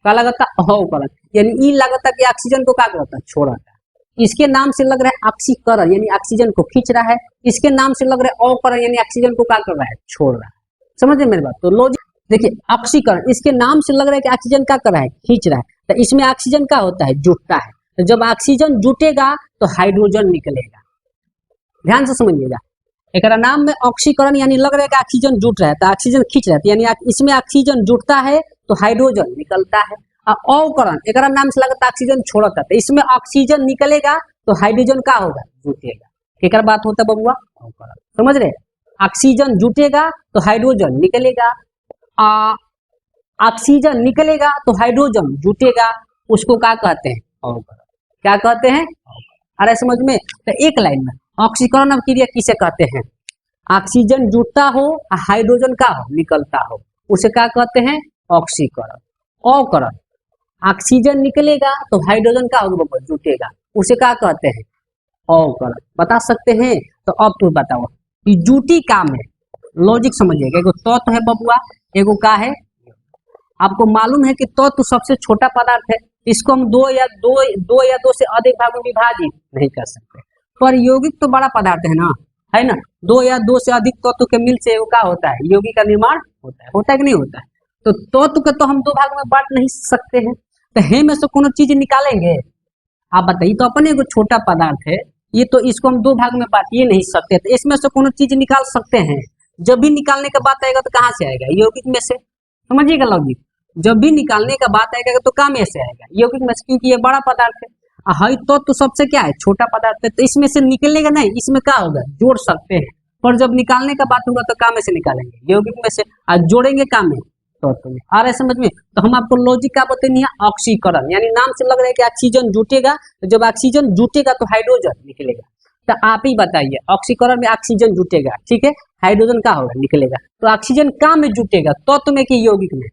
क्या लागत है, अवकरण यानी ई लागत है कि ऑक्सीजन को क्या करता है, छोड़ता है। इसके नाम से लग रहा है ऑक्सीकरण यानी ऑक्सीजन को खींच रहा है। इसके नाम से लग रहा है अवकरण यानी ऑक्सीजन को क्या कर रहा है, छोड़ रहा है। समझ रहे मेरी बात। तो लॉजिक देखिए, ऑक्सीकरण इसके नाम से लग रहा है कि ऑक्सीजन क्या कर रहा है, खींच रहा है। तो इसमें ऑक्सीजन क्या होता है, जुटता है। तो जब ऑक्सीजन जुटेगा तो हाइड्रोजन निकलेगा। ध्यान से समझिएगा, एक नाम में ऑक्सीकरण यानी लग रहा है कि ऑक्सीजन जुट रहा है, तो ऑक्सीजन खींच रहा है, यानी इसमें ऑक्सीजन जुटता है तो हाइड्रोजन निकलता है। अवकरण एक नाम से लगता है ऑक्सीजन छोड़ता है, तो इसमें ऑक्सीजन निकलेगा तो हाइड्रोजन क्या होगा, जुटेगा। एक बात होता है बबुआ, अवकरण। समझ रहे, ऑक्सीजन जुटेगा तो हाइड्रोजन निकलेगा, ऑक्सीजन निकलेगा तो हाइड्रोजन जुटेगा, उसको क्या कहते हैं, अवकरण। क्या कहते हैं, अरे समझ में। तो एक लाइन में ऑक्सीकरण अभिक्रिया किसे कहते हैं, ऑक्सीजन जुटता हो हाइड्रोजन का हो निकलता हो, उसे क्या कहते हैं, ऑक्सीकरण। अवकरण ऑक्सीजन निकलेगा तो हाइड्रोजन का होगा, जुटेगा, उसे क्या कहते हैं, अवकरण। बता सकते हैं। तो अब तुम बताओ कि जुटी का में लॉजिक समझिएगा। एगो तत्व है बबुआ, एगो का है, आपको मालूम है कि तत्व सबसे छोटा पदार्थ है, इसको हम दो या दो से अधिक भागों में विभाजित नहीं कर सकते। पर यौगिक तो बड़ा पदार्थ है ना। 2 या 2 से अधिक तत्व के मिल से क्या होता है, यौगिक का निर्माण होता है कि नहीं होता है। तो तत्व के तो हम 2 भागों में बांट नहीं सकते हैं। तो हे में से कोनो चीज निकालेंगे, आप बताइए। तो अपने एगो छोटा पदार्थ है ये, तो इसको हम 2 भाग में बांट ये नहीं सकते। तो इसमें से कोनो चीज निकाल सकते हैं। जब भी निकालने का बात आएगा तो कहाँ से आएगा, यौगिक में से। समझिएगा लॉजिक, जब भी निकालने का बात आएगा तो कहाँ में से आएगा, यौगिक में से, क्योंकि ये बड़ा पदार्थ है। हई तो सबसे क्या है, छोटा पदार्थ है। तो इसमें से निकलेगा नहीं, इसमें क्या होगा, जोड़ सकते हैं। पर जब निकालने का बात होगा तो कहाँ में से निकालेंगे, यौगिक में से, और जोड़ेंगे कहाँ में, तत्व में। आ रहा है समझ में। तो हम आपको लॉजिक क्या बताएंगे, ऑक्सीकरण यानी नाम से लग रहा है कि ऑक्सीजन जुटेगा, तो जब ऑक्सीजन जुटेगा तो हाइड्रोजन निकलेगा। तो आप ही बताइए, ऑक्सीकरण में ऑक्सीजन जुटेगा, ठीक है, हाइड्रोजन क्या होगा, निकलेगा। तो ऑक्सीजन कहाँ में जुटेगा, तत्व में कि यौगिक में,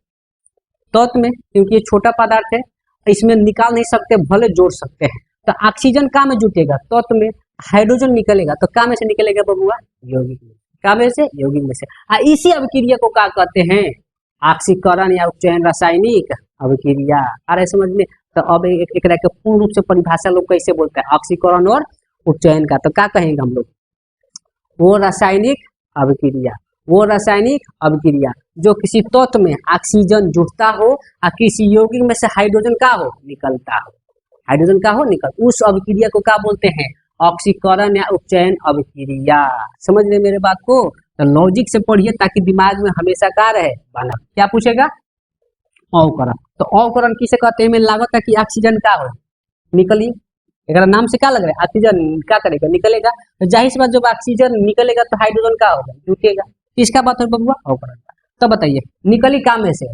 तत्व में, क्योंकि ये छोटा पदार्थ है, इसमें निकाल नहीं सकते, भले जोड़ सकते हैं। तो ऑक्सीजन कहाँ में जुटेगा, तत्व में। हाइड्रोजन निकलेगा तो कहाँ में से निकलेगा बबुआ, यौगिक में। कहाँ में से, यौगिक में से। इसी अभिक्रिया को क्या कहते हैं, ऑक्सीकरण या उपचयन रासायनिक अभिक्रिया। आ रहा है समझ में। तो अब एक के पूर्ण रूप से परिभाषा लोग कैसे बोलते हैं, ऑक्सीकरण और उपचयन का। तो क्या कहेंगे हम लोग, वो रासायनिक अभिक्रिया, वो रासायनिक अभिक्रिया जो किसी तत्व में ऑक्सीजन जुड़ता हो और किसी यौगिक में से हाइड्रोजन का हो, निकलता हो, हाइड्रोजन का हो, निकल, उस अभिक्रिया को क्या बोलते हैं, ऑक्सीकरण या उपचयन अभिक्रिया। समझ रहे मेरे बात को। तो लॉजिक से पढ़िए ताकि दिमाग में हमेशा क्या रहे, बना। क्या पूछेगा, अवकरण। तो अवकरण किसे कहते हैं, में लागत है कि ऑक्सीजन का हो, निकलिए। एक नाम से क्या लग रहा है, ऑक्सीजन क्या करेगा, निकलेगा। तो जाहिर सी बात, जब ऑक्सीजन निकलेगा तो हाइड्रोजन का होगा, जुटेगा। इसका बात है बबुआ, अवकरण का। तो बताइए, निकली काम में से,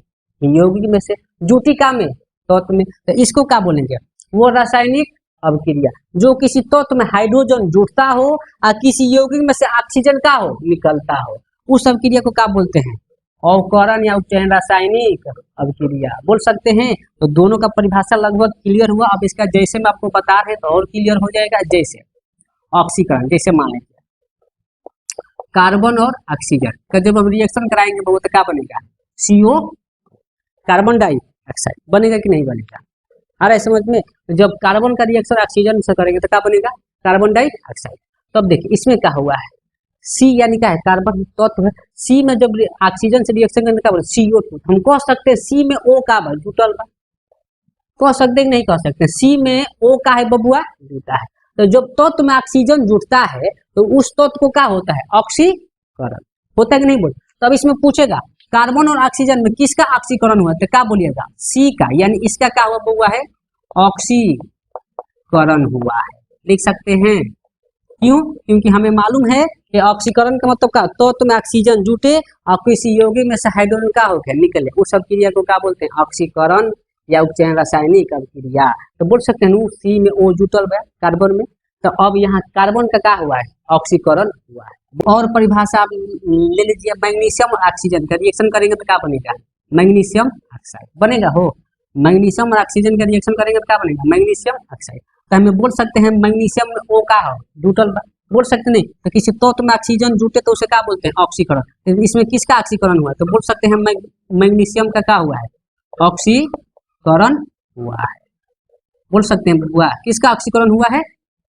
यौगिक में से, जुटी काम में, तत्व में। तो इसको क्या बोलेंगे, वो रासायनिक अभिक्रिया जो किसी तत्व में हाइड्रोजन जुटता हो और किसी यौगिक में से ऑक्सीजन का हो, निकलता हो, उस अभिक्रिया को क्या बोलते हैं, अवकरण या उपचयन रासायनिक अभिक्रिया बोल सकते हैं। तो दोनों का परिभाषा लगभग क्लियर हुआ। अब इसका जैसे मैं आपको बता रहे तो और क्लियर हो जाएगा। जैसे ऑक्सीकरण, जैसे मान लीजिए कार्बन और ऑक्सीजन का जब हम रिएक्शन कराएंगे तो क्या बनेगा, CO कार्बन डाइऑक्साइड बनेगा कि नहीं बनेगा। आ रहा है समझ में। जब कार्बन का रिएक्शन ऑक्सीजन से करेंगे तो क्या बनेगा, कार्बन डाइऑक्साइड। तब देखिए इसमें क्या हुआ है, C यानी क्या है, कार्बन तत्व है। C में जब ऑक्सीजन से रिएक्शन करने का CO2, हम कह सकते हैं C में O का है, जुटल बा, कह सकते हैं नहीं कह सकते। C में O का है बबुआ, जुटा है। तो जब तत्व में ऑक्सीजन जुटता है तो उस तत्व को क्या होता है, ऑक्सीकरण होता है कि नहीं बोल। तब इसमें पूछेगा कार्बन और ऑक्सीजन में किसका ऑक्सीकरण हुआ, तो क्या बोलिएगा, C का, यानी इसका क्या हुआ बबुआ है, ऑक्सीकरण हुआ है। लिख सकते हैं क्यों, क्योंकि हमें मालूम है कि ऑक्सीकरण का मतलब क्या, तत्व में ऑक्सीजन जुटे और किसी यौगिक में से हाइड्रोजन का होकर निकले, उस अभिक्रिया को क्या बोलते हैं, ऑक्सीकरण या उपचयन रासायनिक अभिक्रिया। तो बोल सकते हैं C में O जुटल है कार्बन में, तो अब यहाँ कार्बन का क्या हुआ है, ऑक्सीकरण हुआ है। और परिभाषा आप ले लीजिए, मैग्नीशियम और ऑक्सीजन का रिएक्शन करेंगे तो क्या बनेगा, मैग्नीशियम ऑक्साइड बनेगा हो। मैग्नीशियम और ऑक्सीजन का रिएक्शन करेंगे तो क्या बनेगा, मैग्नीशियम ऑक्साइड। तो हमें बोल सकते हैं मैग्नीशियम में O का हो जुटल, बोल सकते नहीं। तो किसी तत्व में ऑक्सीजन जुटे तो उसे क्या बोलते हैं, ऑक्सीकरण। तो इसमें किसका ऑक्सीकरण हुआ है, तो बोल सकते हैं मैग्नीशियम का क्या हुआ है, ऑक्सीकरण हुआ है। बोल सकते हैं हुआ, किसका ऑक्सीकरण हुआ है,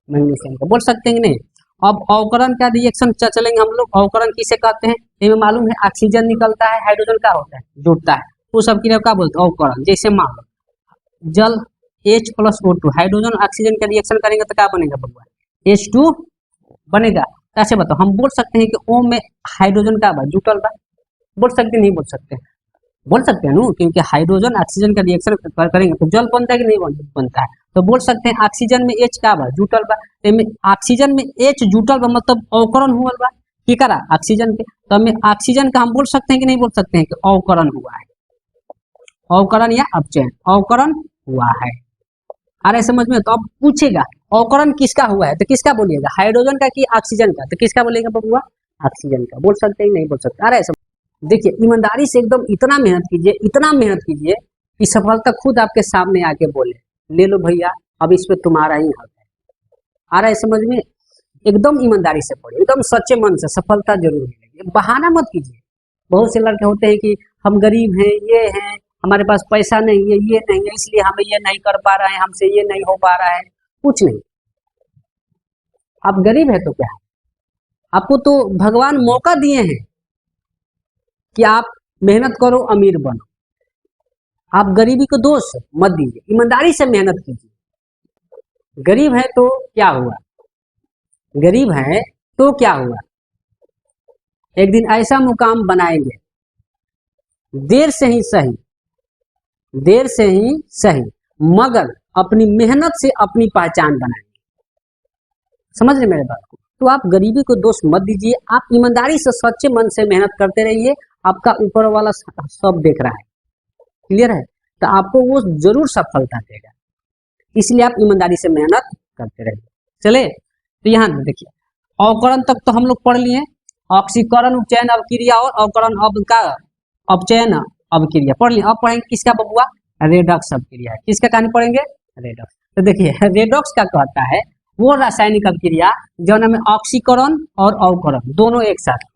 मैग्नीशियम का, बोल सकते हैं नहीं। अब अवकरण का रिएक्शन चलेंगे हम लोग। अवकरण किसे कहते हैं, हमें मालूम है ऑक्सीजन निकलता है, हाइड्रोजन का होता है, जुटता है, उस अभिक्रिया को क्या बोलते हैं, अवकरण। जैसे मान लो जल H+O2 हाइड्रोजन ऑक्सीजन का रिएक्शन करेंगे तो क्या बनेगा बबुआ, H2 बनेगा। कैसे बताओ, हम बोल सकते हैं कि O में हाइड्रोजन का जुटल बा, बोल सकते नहीं बोल सकते, बोल सकते हैं ना, क्योंकि हाइड्रोजन ऑक्सीजन का रिएक्शन करेंगे तो जल बनता है कि नहीं बनता है। तो बोल सकते हैं ऑक्सीजन में H का बा जुटल बा, ऑक्सीजन में H जुटल बा मतलब अवकरण हुआ बा की करा ऑक्सीजन के। तो हमें ऑक्सीजन का हम बोल सकते हैं कि नहीं बोल सकते हैं कि अवकरण हुआ है, अवकरण या अपचयन, अवकरण हुआ है। आ रहे समझ में। तो अब पूछेगा अवकरण किसका हुआ है, तो किसका बोलिएगा, हाइड्रोजन का कि ऑक्सीजन का, तो किसका बोलेगा बबुआ, ऑक्सीजन का। बोल सकते हैं नहीं बोल सकते। आ रहे समझ। देखिए ईमानदारी से एकदम इतना मेहनत कीजिए, इतना मेहनत कीजिए कि सफलता खुद आपके सामने आके बोले, ले लो भैया अब इस पे तुम्हारा ही हक है। आ रहा है समझ में। एकदम ईमानदारी से पढ़िए, एकदम सच्चे मन से, सफलता जरूर मिलेगी। बहाना मत कीजिए। बहुत से लड़के होते हैं कि हम गरीब हैं, ये हैं, हमारे पास पैसा नहीं है, ये नहीं है, इसलिए हम ये नहीं कर पा रहे हैं, हमसे ये नहीं हो पा रहा है। कुछ नहीं, आप गरीब है तो क्या, आपको तो भगवान मौका दिए हैं कि आप मेहनत करो, अमीर बनो। आप गरीबी को दोष मत दीजिए, ईमानदारी से मेहनत कीजिए। गरीब है तो क्या हुआ, गरीब है तो क्या हुआ, एक दिन ऐसा मुकाम बनाएंगे, देर से ही सही, देर से ही सही, मगर अपनी मेहनत से अपनी पहचान बनाएंगे। समझ रहे मेरे बात को। तो आप गरीबी को दोष मत दीजिए, आप ईमानदारी से सच्चे मन से मेहनत करते रहिए। आपका ऊपर वाला सब देख रहा है, क्लियर है, तो आपको वो जरूर सफलता देगा। इसलिए आप ईमानदारी से मेहनत करते रहिए। चले तो यहाँ देखिए अवकरण तक तो हम लोग पढ़ लिए, ऑक्सीकरण उपचयन अभिक्रिया और अवकरण अपचयन अभिक्रिया पढ़ लिए। अब पढ़ेंगे किसका बबुआ, रेडॉक्स अभिक्रिया। किसका कहानी पढ़ेंगे, रेडॉक्स। तो देखिए रेडॉक्स का कहता है वो रासायनिक अभिक्रिया जो में ऑक्सीकरण और अवकरण दोनों एक साथ हो।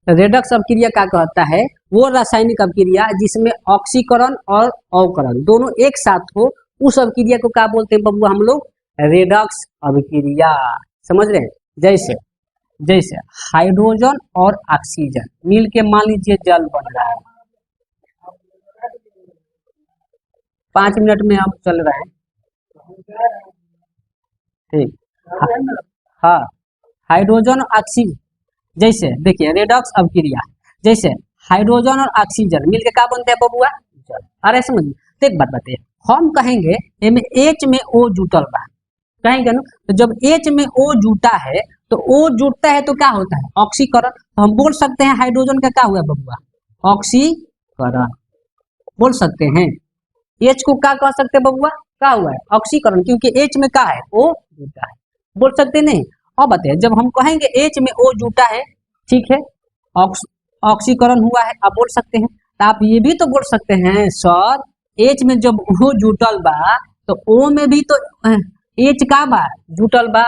रेडॉक्स अभिक्रिया का कहता है वो रासायनिक अभिक्रिया जिसमें ऑक्सीकरण और अवकरण दोनों एक साथ हो, उस अभिक्रिया को क्या बोलते हैं बबुआ हम लोग, रेडॉक्स अभिक्रिया। समझ रहे हैं। जैसे जैसे हाइड्रोजन और ऑक्सीजन मिल के मान लीजिए जल बन रहा है। 5 मिनट में हम चल रहे हैं, ठीक। हाँ हाइड्रोजन और ऑक्सीजन, जैसे देखिए रेडॉक्स अभिक्रिया, जैसे हाइड्रोजन और ऑक्सीजन मिलके क्या बनते हैं बबुआ, जल। अरे समझ। तो एक बात बताइए, हम कहेंगे इनमें H में O जुटल बा, कहेंगे ना। तो जब H में O जुटा है तो O जुटता है तो क्या होता है, ऑक्सीकरण। तो हम बोल सकते हैं हाइड्रोजन का क्या हुआ बबुआ, ऑक्सीकरण। बोल सकते हैं H को क्या कह सकते हैं बबुआ, क्या हुआ है, ऑक्सीकरण, क्योंकि H में क्या है, O जुटा है। बोल सकते नहीं। अब बताइए जब हम कहेंगे H में O जुटा है, ठीक है, ऑक्सीकरण हुआ है, आप बोल सकते हैं। तो आप ये भी तो बोल सकते हैं सर H में जब O जुटल बा तो O में भी तो H का बा जुटल बा,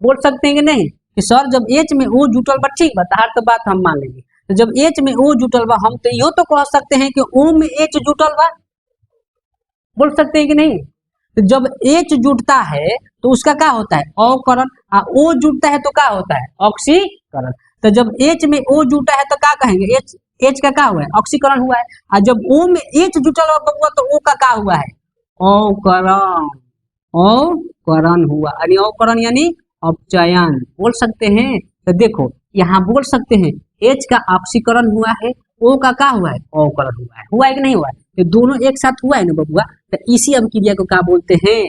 बोल सकते हैं कि नहीं कि सर जब H में O जुटल बा, ठीक बा, हर तो बात हम मान लेंगे। तो जब H में O जुटल बा हम तो यो तो कह सकते हैं कि O में H जुटल बा, बोल सकते हैं कि नहीं। तो जब H जुटता है तो उसका क्या होता है अवकरण, और O जुटता है तो क्या होता है ऑक्सीकरण। तो जब H में O जुटा है तो क्या कहेंगे H का क्या हुआ है ऑक्सीकरण हुआ है, और जब O में H जुटल हुआ तो O का क्या हुआ है अवकरण, अवकरण हुआ, यानी अवकरण यानी अपचयन, बोल सकते हैं। तो देखो यहाँ बोल सकते हैं H का ऑक्सीकरण हुआ है, O का क्या हुआ है अवकरण हुआ है कि नहीं हुआ है, तो दोनों एक साथ हुआ है ना बबुआ। तो इसी अभिक्रिया को क्या बोलते हैं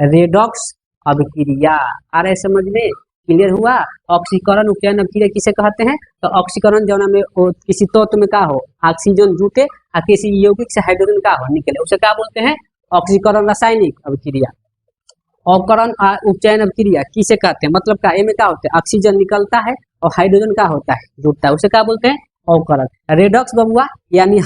रेडॉक्स अभिक्रिया। आ रहे समझ में, क्लियर हुआ। ऑक्सीकरण उपचयन अभिक्रिया किसे कहते हैं, तो ऑक्सीकरण जो में किसी तत्व में क्या हो ऑक्सीजन जुटे और किसी यौगिक से हाइड्रोजन का हो निकले, उसे क्या बोलते हैं ऑक्सीकरण रासायनिक अभिक्रिया। अवकरण उपचयन अभिक्रिया किसे कहते हैं, मतलब क्या में क्या होता है ऑक्सीजन निकलता है और हाइड्रोजन का होता है जुटता है, उसे क्या बोलते हैं अवकरण। रेडॉक्स बबुआ यानी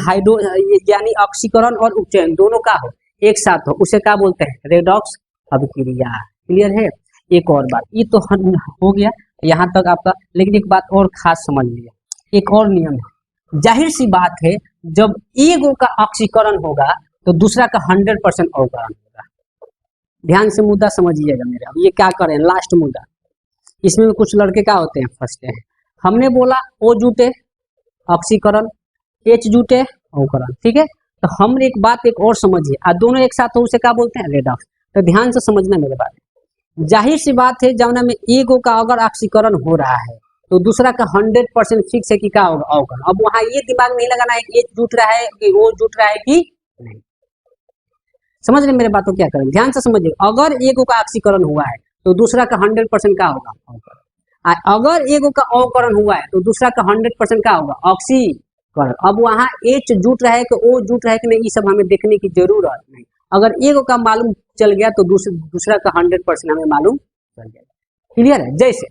यानी ऑक्सीकरण और उपचयन दोनों का हो एक साथ हो, उसे क्या बोलते हैं रेडॉक्स अभिक्रिया। क्लियर है। एक और बात, ये तो हो गया यहाँ तक आपका, लेकिन एक बात और खास समझ लिया, एक और नियम है। जाहिर सी बात है जब एगो का ऑक्सीकरण होगा तो दूसरा का 100% अवकरण होगा। ध्यान से मुद्दा समझिएगा मेरा। अब ये क्या करें लास्ट मुद्दा, इसमें कुछ लड़के क्या होते हैं फंसते हैं। हमने बोला O जुटे ऑक्सीकरण, H जुटे अवकरण, ठीक है। तो हम एक बात एक और समझिए, और दोनों एक साथ हो उसे क्या बोलते हैं रेडॉक्स। तो ध्यान से समझना मेरे बात। जाहिर सी बात है जमुना में एगो का अगर ऑक्सीकरण हो रहा है तो दूसरा का 100% फिक्स है कि क्या होगा अवकरण। अब वहां ये दिमाग नहीं लगाना है कि H जुट रहा है कि O जुट रहा है कि नहीं। समझ रहे मेरे बात को, क्या करें ध्यान से समझिए। अगर एगो का ऑक्सीकरण हुआ है तो दूसरा का 100% क्या होगा अवकरण, अगर एगो का अवकरण हुआ है तो दूसरा का 100% क्या होगा ऑक्सीकरण। अब वहां H जुट रहा है कि O जुट रहा है कि नहीं, ये सब हमें देखने की जरूरत नहीं। अगर एगो का मालूम चल गया तो दूसरा का 100% हमें मालूम चल गया। क्लियर है। जैसे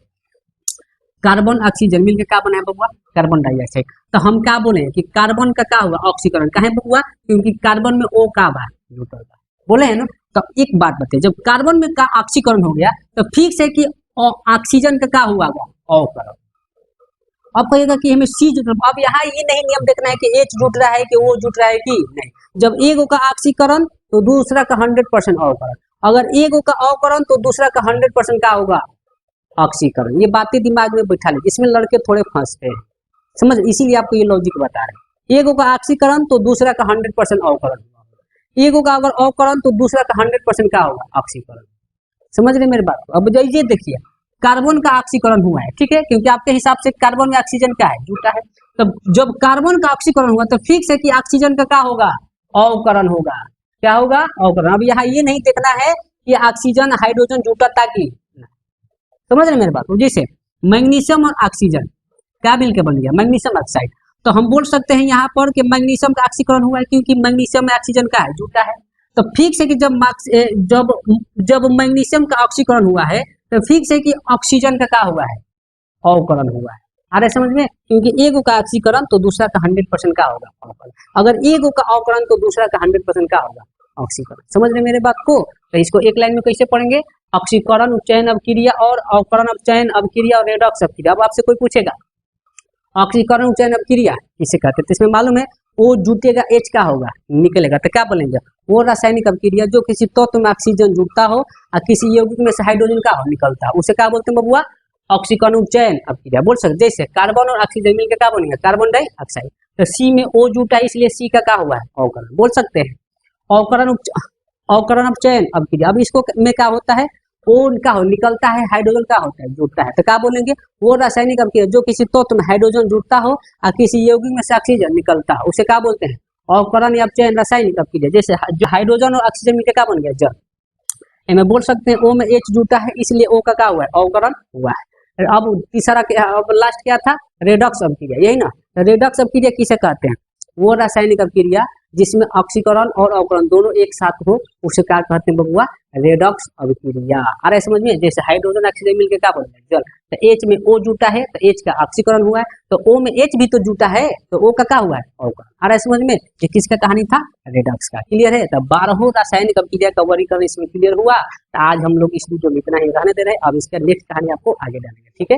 कार्बन ऑक्सीजन मिलकर क्या बना है बबुआ कार्बन डाइऑक्साइड। तो हम क्या बोले कि कार्बन का क्या हुआ ऑक्सीकरण, कहे बबुआ क्योंकि कार्बन में O का बा जुटल बा, बोले है ना। तो एक बात बताइए, जब कार्बन में का ऑक्सीकरण हो गया तो फिक्स है कि ऑक्सीजन का क्या हुआ अवकरण। अब कहेगा कि हमें C जुट, अब यहाँ ये नहीं नियम देखना है कि H जुट रहा है कि O जुट रहा है कि नहीं। जब एगो का ऑक्सीकरण तो दूसरा का 100% अवकरण, अगर एगो का अवकरण तो दूसरा का 100% का होगा ऑक्सीकरण। ये बातें दिमाग में बैठा ले, इसमें लड़के थोड़े फंसते हैं समझ, इसीलिए आपको ये लॉजिक बता रहे हैं। एगो का ऑक्सीकरण तो दूसरा का 100% अवकरण, एगो का अगर अवकरण तो दूसरा का 100% का होगा ऑक्सीकरण। समझ रहे मेरे बात को। अब ये देखिए कार्बन का ऑक्सीकरण हुआ है, ठीक है, क्योंकि आपके हिसाब से कार्बन में ऑक्सीजन क्या है जुटा है। तो जब कार्बन का ऑक्सीकरण हुआ तो फिक्स है कि ऑक्सीजन का क्या होगा अवकरण होगा। क्या होगा अवकरण। अब यहाँ ये नहीं देखना है कि ऑक्सीजन हाइड्रोजन जुटा था कि, समझ रहे मेरे बात को। जैसे मैग्नीशियम और ऑक्सीजन क्या मिलकर बन गया मैग्नीशियम ऑक्साइड, तो हम बोल सकते हैं यहाँ पर कि मैग्नीशियम का ऑक्सीकरण हुआ है क्योंकि मैग्नीशियम में ऑक्सीजन का है जुटा है। तो फिक्स है कि जब मैग्नीशियम का ऑक्सीकरण हुआ है तो फिक्स है कि ऑक्सीजन का क्या हुआ है अवकरण हुआ है। अरे समझ में, क्योंकि एगो का ऑक्सीकरण तो दूसरा का 100% का होगा अवकरण, अगर एगो का अवकरण तो दूसरा का 100% का होगा ऑक्सीकरण। समझ रहे मेरे बात को। तो इसको एक लाइन में कैसे पढ़ेंगे, ऑक्सीकरण उपचयन अभिक्रिया और अवकरण अपचयन अभिक्रिया और रेडॉक्स अभिक्रिया। अब आपसे कोई पूछेगा ऑक्सीकरण उपचयन अभिक्रिया किसे कहते हैं, तो इसमें मालूम है O जुटेगा H का होगा निकलेगा, तो क्या बोलेंगे वो रासायनिक अभिक्रिया जो किसी तत्व में ऑक्सीजन जुटता हो और किसी यौगिक में से हाइड्रोजन का हो निकलता है, उसे क्या बोलते हैं बबुआ ऑक्सीकरण उपचयन अभिक्रिया। बोल सकते जैसे कार्बन और ऑक्सीजन मिलकर क्या बनेगा कार्बन डाइऑक्साइड। तो C में O जुटा है इसलिए C का क्या हुआ है अवकरण। बोल सकते हैं अवकरण अपचयन अभिक्रिया। अब इसको में क्या होता है O का हो निकलता है हाइड्रोजन का होता है जुटता है, तो क्या बोलेंगे वो रासायनिक अभिक्रिया जो किसी तत्व में हाइड्रोजन जुटता हो और किसी यौगिक में से ऑक्सीजन निकलता है, उसे क्या बोलते हैं अवकरण या अपचयन रासायनिक अभिक्रिया। जैसे जो हाइड्रोजन और ऑक्सीजन मिलकर क्या बन गया जल, इनमें बोल सकते हैं O में H जुटा है इसलिए O का क्या हुआ है अवकरण हुआ है। अब तीसरा अब लास्ट क्या था रेडॉक्स अभिक्रिया, यही ना। रेडॉक्स अभिक्रिया किसे कहते हैं वो रासायनिक अभिक्रिया जिसमें ऑक्सीकरण और अवकरण दोनों एक साथ हो, उसे क्या कहते हैं बबुआ? रेडॉक्स अभिक्रिया। आ रहा है समझ में? जैसे हाइड्रोजन ऑक्सीजन मिलकर क्या बनता है? जल। तो H में O जुटा है तो H का ऑक्सीकरण हुआ है, तो O में H भी तो जुटा है तो O का क्या हुआ है? अवकरण। आ रहा है समझ में? ये किसका कहानी था? रेडॉक्स का। क्लियर है? तो 12 रासायनिक अभिक्रिया का वर्गीकरण इसमें क्लियर हुआ। तो आज हम लोग इस वीडियो में इतना ही रहने दे रहे हैं। अब इसका नेक्स्ट कहानी आपको आगे डालेंगे। ठीक है।